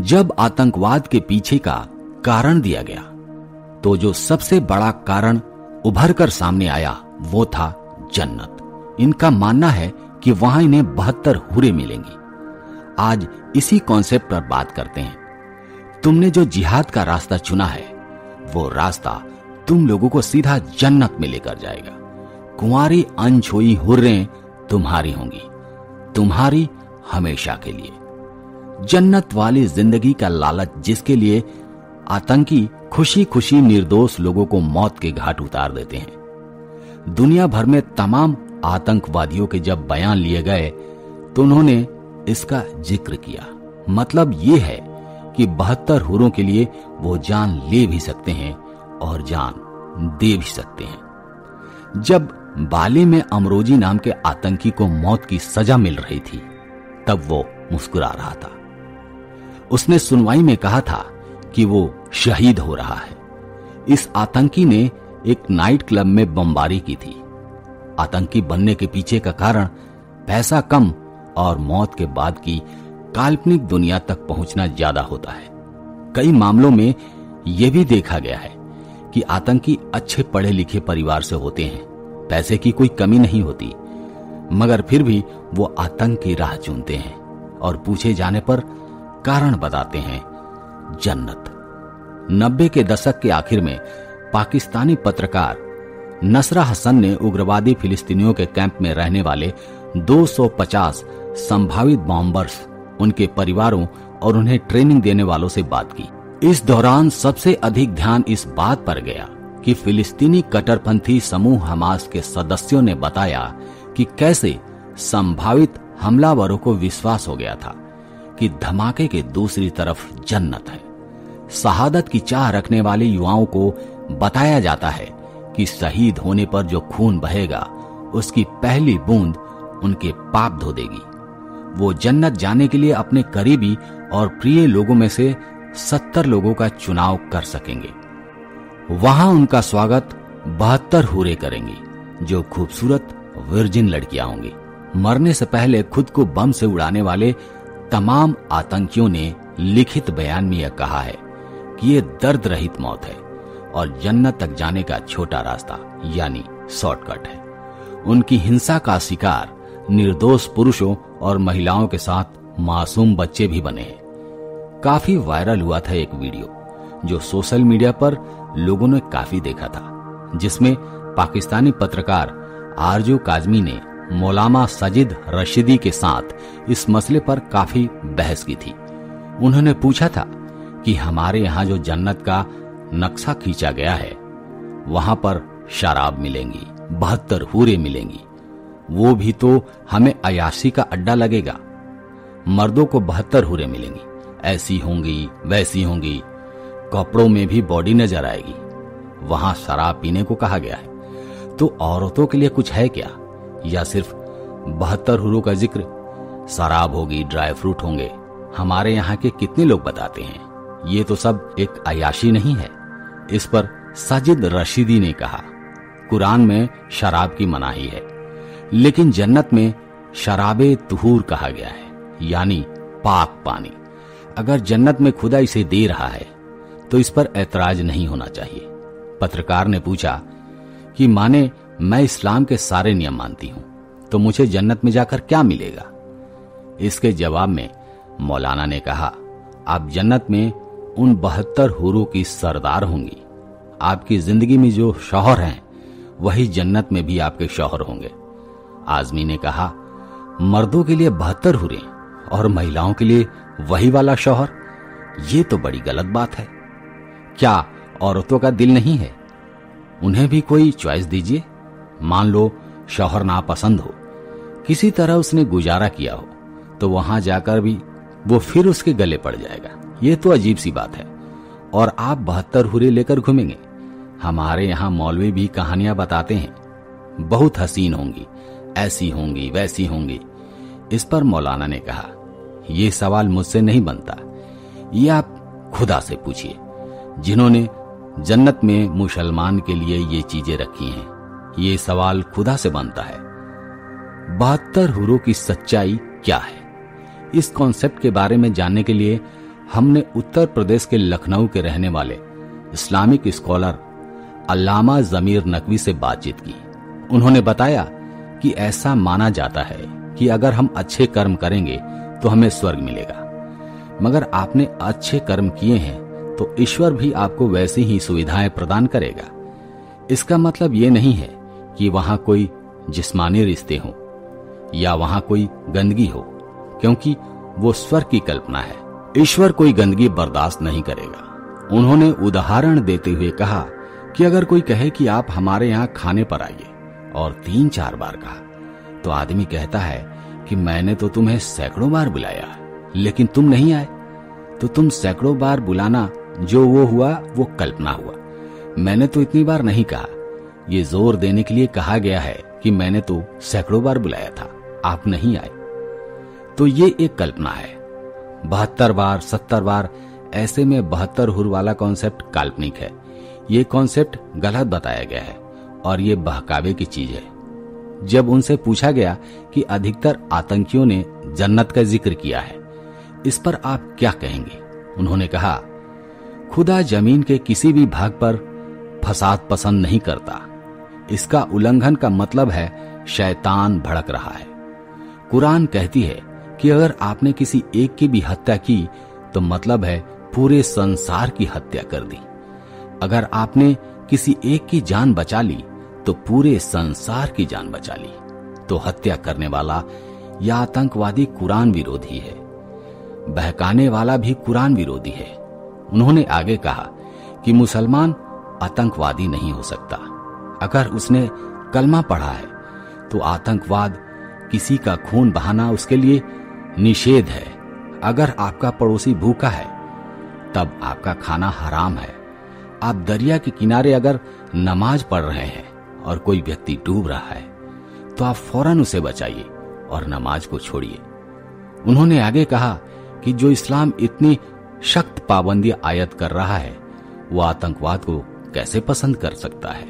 जब आतंकवाद के पीछे का कारण दिया गया तो जो सबसे बड़ा कारण उभर कर सामने आया वो था जन्नत। इनका मानना है कि वहां इन्हें 72 हूरें मिलेंगी। आज इसी कॉन्सेप्ट पर बात करते हैं। तुमने जो जिहाद का रास्ता चुना है वो रास्ता तुम लोगों को सीधा जन्नत में लेकर जाएगा। कुंवारी अनछुई हुर्रें तुम्हारी होंगी, तुम्हारी हमेशा के लिए। जन्नत वाली जिंदगी का लालच जिसके लिए आतंकी खुशी खुशी निर्दोष लोगों को मौत के घाट उतार देते हैं। दुनिया भर में तमाम आतंकवादियों के जब बयान लिए गए तो उन्होंने इसका जिक्र किया। मतलब ये है कि 72 हूरों के लिए वो जान ले भी सकते हैं और जान दे भी सकते हैं। जब बाले में अमरोजी नाम के आतंकी को मौत की सजा मिल रही थी तब वो मुस्कुरा रहा था। उसने सुनवाई में कहा था कि वो शहीद हो रहा है। इस आतंकी ने एक नाइट क्लब में बमबारी की थी। आतंकी बनने के पीछे का कारण पैसा कम और मौत के बाद की काल्पनिक दुनिया तक पहुंचना ज्यादा होता है। कई मामलों में यह भी देखा गया है कि आतंकी अच्छे पढ़े लिखे परिवार से होते हैं, पैसे की कोई कमी नहीं होती, मगर फिर भी वो आतंक की राह चुनते हैं और पूछे जाने पर कारण बताते हैं जन्नत। 90 के दशक के आखिर में पाकिस्तानी पत्रकार नसरा हसन ने उग्रवादी फिलिस्तीनियों के कैंप में रहने वाले 250 संभावित बॉम्बर्स, उनके परिवारों और उन्हें ट्रेनिंग देने वालों से बात की। इस दौरान सबसे अधिक ध्यान इस बात पर गया कि फिलिस्तीनी कट्टरपंथी समूह हमास के सदस्यों ने बताया कि कैसे संभावित हमलावरों को विश्वास हो गया था कि धमाके के दूसरी तरफ जन्नत है। शहादत की चाह रखने वाले युवाओं को बताया जाता है कि शहीद होने पर जो खून बहेगा उसकी पहली बूंद उनके पाप धो देगी। वो जन्नत जाने के लिए अपने करीबी और प्रिय लोगों में से 70 लोगों का चुनाव कर सकेंगे। वहां उनका स्वागत 72 हूरें करेंगी जो खूबसूरत वर्जिन लड़कियां होंगी। मरने से पहले खुद को बम से उड़ाने वाले तमाम आतंकियों ने लिखित बयान में यह कहा है कि ये दर्द रहित मौत है और जन्नत तक जाने का छोटा रास्ता यानी शॉर्टकट है। उनकी हिंसा का शिकार निर्दोष पुरुषों और महिलाओं के साथ मासूम बच्चे भी बने हैं। काफी वायरल हुआ था एक वीडियो जो सोशल मीडिया पर लोगों ने काफी देखा था, जिसमें पाकिस्तानी पत्रकार आरजू काजमी ने मौलाना सजिद रशीदी के साथ इस मसले पर काफी बहस की थी। उन्होंने पूछा था कि हमारे यहाँ जो जन्नत का नक्शा खींचा गया है वहां पर शराब मिलेंगी, 72 हूरें मिलेंगी, वो भी तो हमें अयाशी का अड्डा लगेगा। मर्दों को 72 हूरें मिलेंगी, ऐसी होंगी वैसी होंगी, कपड़ों में भी बॉडी नजर आएगी। वहां शराब पीने को कहा गया है तो औरतों के लिए कुछ है क्या, या सिर्फ 72 हूरों का जिक्र? शराब होगी, ड्राई फ्रूट होंगे। हमारे यहाँ के कितने लोग बताते हैं ये तो सब एक अयाशी नहीं है। इस पर साजिद रशीदी ने कहा, कुरान में शराब की मनाही है, लेकिन जन्नत में शराबे तुहूर कहा गया है, यानी पाक पानी। अगर जन्नत में खुदा इसे दे रहा है तो इस पर ऐतराज नहीं होना चाहिए। पत्रकार ने पूछा कि माने मैं इस्लाम के सारे नियम मानती हूं तो मुझे जन्नत में जाकर क्या मिलेगा? इसके जवाब में मौलाना ने कहा, आप जन्नत में उन 72 हूरों की सरदार होंगी। आपकी जिंदगी में जो शौहर हैं वही जन्नत में भी आपके शौहर होंगे। आजमी ने कहा, मर्दों के लिए 72 हूरें और महिलाओं के लिए वही वाला शौहर, ये तो बड़ी गलत बात है। क्या औरतों का दिल नहीं है? उन्हें भी कोई चॉइस दीजिए। मान लो शौहर नापसंद हो, किसी तरह उसने गुजारा किया हो, तो वहां जाकर भी वो फिर उसके गले पड़ जाएगा। ये तो अजीब सी बात है। और आप 72 हूरें लेकर घूमेंगे। हमारे यहाँ मौलवी भी कहानियां बताते हैं, बहुत हसीन होंगी, ऐसी होंगी वैसी होंगी। इस पर मौलाना ने कहा, ये सवाल मुझसे नहीं बनता, ये आप खुदा से पूछिए जिन्होंने जन्नत में मुसलमान के लिए ये चीजें रखी हैं। ये सवाल खुदा से बनता है। 72 हूरों की सच्चाई क्या है? इस कॉन्सेप्ट के बारे में जानने के लिए हमने उत्तर प्रदेश के लखनऊ के रहने वाले इस्लामिक स्कॉलर अल्लामा जमीर नकवी से बातचीत की। उन्होंने बताया कि ऐसा माना जाता है कि अगर हम अच्छे कर्म करेंगे तो हमें स्वर्ग मिलेगा, मगर आपने अच्छे कर्म किए हैं तो ईश्वर भी आपको वैसी ही सुविधाएं प्रदान करेगा। इसका मतलब ये नहीं है कि वहां कोई जिस्मानी रिश्ते हों या वहां कोई गंदगी हो, क्योंकि वो स्वर्ग की कल्पना है। ईश्वर कोई गंदगी बर्दाश्त नहीं करेगा। उन्होंने उदाहरण देते हुए कहा कि अगर कोई कहे कि आप हमारे यहाँ खाने पर आइए और 3-4 बार कहा, तो आदमी कहता है कि मैंने तो तुम्हें सैकड़ों बार बुलाया लेकिन तुम नहीं आए। तो तुम सैकड़ों बार बुलाना जो वो हुआ वो कल्पना हुआ। मैंने तो इतनी बार नहीं कहा। ये जोर देने के लिए कहा गया है कि मैंने तो सैकड़ों बार बुलाया था, आप नहीं आए। तो ये एक कल्पना है। 72 बार 70 बार, ऐसे में 72 हुर वाला कॉन्सेप्ट काल्पनिक है। ये कॉन्सेप्ट गलत बताया गया है और ये बहकावे की चीज है। जब उनसे पूछा गया कि अधिकतर आतंकियों ने जन्नत का जिक्र किया है, इस पर आप क्या कहेंगे? उन्होंने कहा, खुदा जमीन के किसी भी भाग पर फसाद पसंद नहीं करता। इसका उल्लंघन का मतलब है शैतान भड़क रहा है। कुरान कहती है कि अगर आपने किसी एक की भी हत्या की तो मतलब है पूरे संसार की हत्या कर दी। अगर आपने किसी एक की जान बचा ली तो पूरे संसार की जान बचा ली। तो हत्या करने वाला या आतंकवादी कुरान विरोधी है, बहकाने वाला भी कुरान विरोधी है। उन्होंने आगे कहा कि मुसलमान आतंकवादी नहीं हो सकता। अगर उसने कलमा पढ़ा है तो आतंकवाद, किसी का खून बहाना उसके लिए निषेध है। अगर आपका पड़ोसी भूखा है तब आपका खाना हराम है। आप दरिया के किनारे अगर नमाज पढ़ रहे हैं और कोई व्यक्ति डूब रहा है तो आप फौरन उसे बचाइए और नमाज को छोड़िए। उन्होंने आगे कहा कि जो इस्लाम इतनी सख्त पाबंदी आयत कर रहा है वो आतंकवाद को कैसे पसंद कर सकता है।